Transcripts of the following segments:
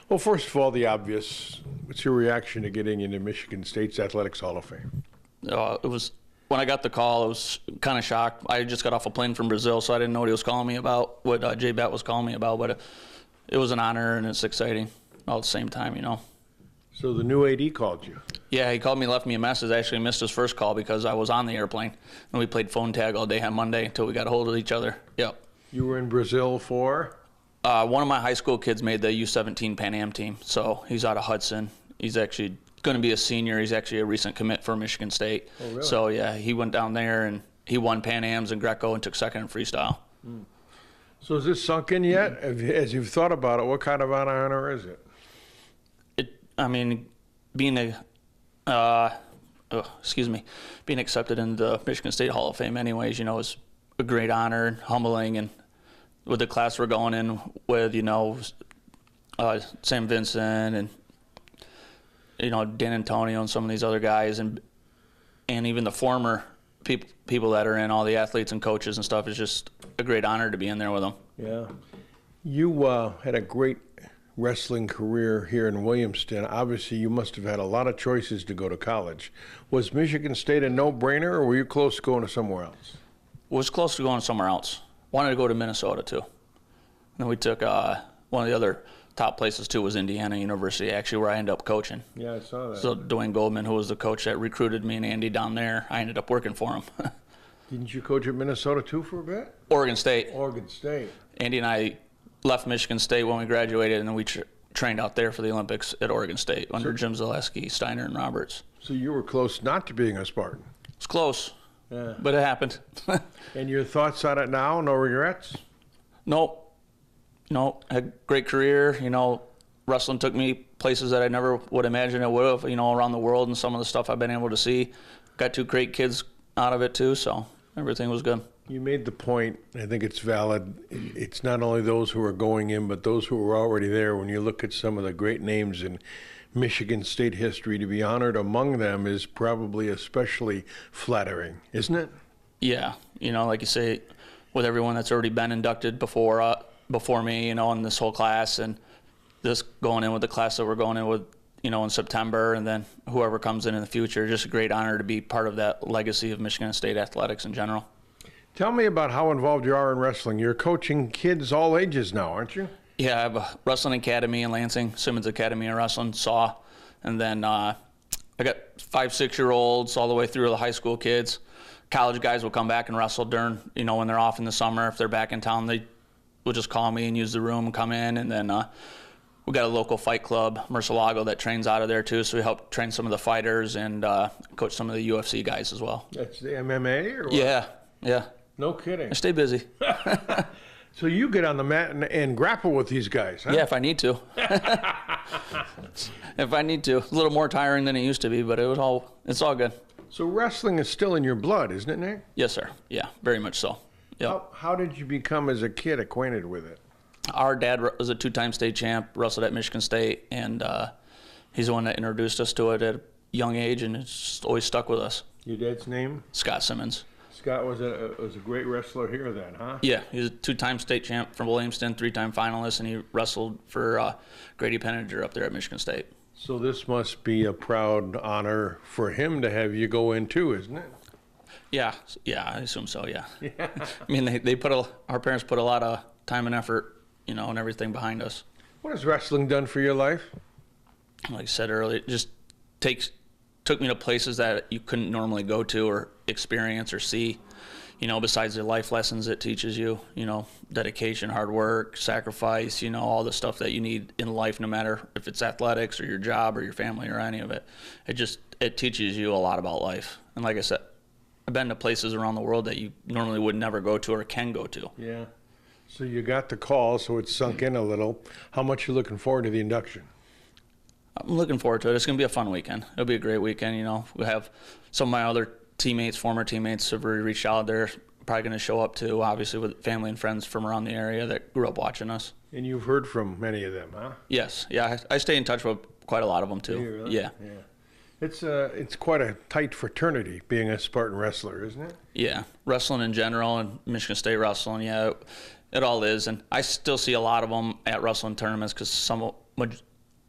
Well, first of all, the obvious. What's your reaction to getting into Michigan State's Athletics Hall of Fame? It was when I got the call, I was kind of shocked. I just got off a plane from Brazil, so I didn't know what he was calling me about, what Jay Bet was calling me about. But it was an honor and it's exciting all at the same time, you know. So the new AD called you. Yeah, he called me, left me a message. I actually missed his first call because I was on the airplane, and we played phone tag all day on Monday until we got a hold of each other. Yep. You were in Brazil for? One of my high school kids made the U17 Pan Am team, so he's out of Hudson. He's actually going to be a senior. He's actually a recent commit for Michigan State. Oh, really? So, yeah, he went down there, and he won Pan Ams and Greco and took second in freestyle. So is this sunk in yet? As you've thought about it, what kind of an honor is it? Being being accepted in the Michigan State Hall of Fame anyways, you know, is a great honor and humbling. And with the class we're going in with, you know, Sam Vincent and, you know, Dan Antonio and some of these other guys and even the former people that are in, all the athletes and coaches and stuff, is just a great honor to be in there with them. Yeah. You had a great wrestling career here in Williamston. Obviously, you must have had a lot of choices to go to college. Was Michigan State a no-brainer, or were you close to going to somewhere else? Was close to going somewhere else. Wanted to go to Minnesota, too. And then we took one of the other top places, too, was Indiana University, actually, where I ended up coaching. Yeah, I saw that. So Dwayne Goldman, who was the coach that recruited me and Andy down there, I ended up working for him. Didn't you coach at Minnesota, too, for a bit? Oregon State. Oregon State. Andy and I left Michigan State when we graduated, and then we trained out there for the Olympics at Oregon State under Jim Zaleski, Steiner, and Roberts. So you were close not to being a Spartan. It's close, Yeah. but it happened. And your thoughts on it now? No regrets? Nope. Had a great career. You know, wrestling took me places that I never would imagine it would have, you know, around the world, and some of the stuff I've been able to see. Got two great kids out of it, too, so everything was good. You made the point, I think it's valid. It's not only those who are going in, but those who are already there. When you look at some of the great names in Michigan State history, to be honored among them is probably especially flattering, isn't it? Yeah, you know, like you say, with everyone that's already been inducted before me, you know, in this whole class, and this going in with the class that we're going in with, you know, in September, and then whoever comes in the future, just a great honor to be part of that legacy of Michigan State athletics in general. Tell me about how involved you are in wrestling. You're coaching kids all ages now, aren't you? Yeah, I have a wrestling academy in Lansing, Simmons Academy of Wrestling, SAW. And then I got 5, 6-year-olds all the way through the high school kids. College guys will come back and wrestle during, you know, when they're off in the summer. If they're back in town, they will just call me and use the room and come in. And then we got a local fight club, Murcielago, that trains out of there too. So we help train some of the fighters and coach some of the UFC guys as well. That's the MMA or what? Yeah. No kidding. I stay busy. So you get on the mat and grapple with these guys, huh? Yeah, if I need to. If I need to. A little more tiring than it used to be, but it's all good. So wrestling is still in your blood, isn't it, Nick? Yes, sir. Yeah, very much so. Yep. How did you become, as a kid, acquainted with it? Our dad was a 2-time state champ, wrestled at Michigan State, and he's the one that introduced us to it at a young age, and it's just always stuck with us. Your dad's name? Scott Simmons. Scott was a great wrestler here then, huh? Yeah, he's a 2-time state champ from Williamston, 3-time finalist, and he wrestled for Grady Penninger up there at Michigan State. So this must be a proud honor for him to have you go in too, isn't it? Yeah, I assume so, yeah. I mean, our parents put a lot of time and effort, you know, and everything behind us. What has wrestling done for your life? Like I said earlier, it just took me to places that you couldn't normally go to or experience or see, you know, besides the life lessons it teaches you, you know, dedication, hard work, sacrifice, you know, all the stuff that you need in life, no matter if it's athletics or your job or your family or any of it. It teaches you a lot about life. And like I said, I've been to places around the world that you normally would never go to or can go to. Yeah. So you got the call, so it's sunk in a little. How much are you looking forward to the induction? I'm looking forward to it. It's going to be a fun weekend. It'll be a great weekend. You know, we have some of my other former teammates have already reached out. They're probably going to show up too, obviously with family and friends from around the area that grew up watching us. And you've heard from many of them, huh? Yes. Yeah, I stay in touch with quite a lot of them too. Really? Yeah. It's quite a tight fraternity being a Spartan wrestler, isn't it? Yeah. Wrestling in general and Michigan State wrestling, yeah, it all is. And I still see a lot of them at wrestling tournaments because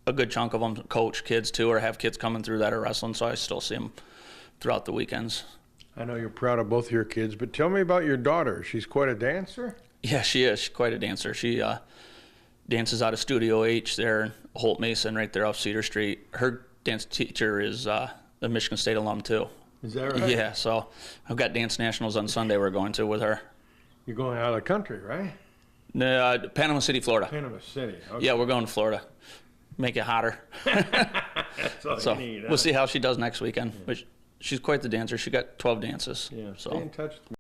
a good chunk of them coach kids too, or have kids coming through that are wrestling, so I still see them throughout the weekends. I know you're proud of both your kids, but tell me about your daughter. She's quite a dancer? Yeah, she is. She's quite a dancer. She dances out of Studio H there in Holt Mason, right there off Cedar Street. Her dance teacher is a Michigan State alum too. Is that right? Yeah, so I've got dance nationals on Sunday we're going to with her. You're going out of the country, right? Panama City, Florida. Panama City. Okay. Yeah, we're going to Florida. Make it hotter. That's all So you need. we'll see how she does next weekend. But she's quite the dancer. She got 12 dances. Yeah, So. stay in touch with me.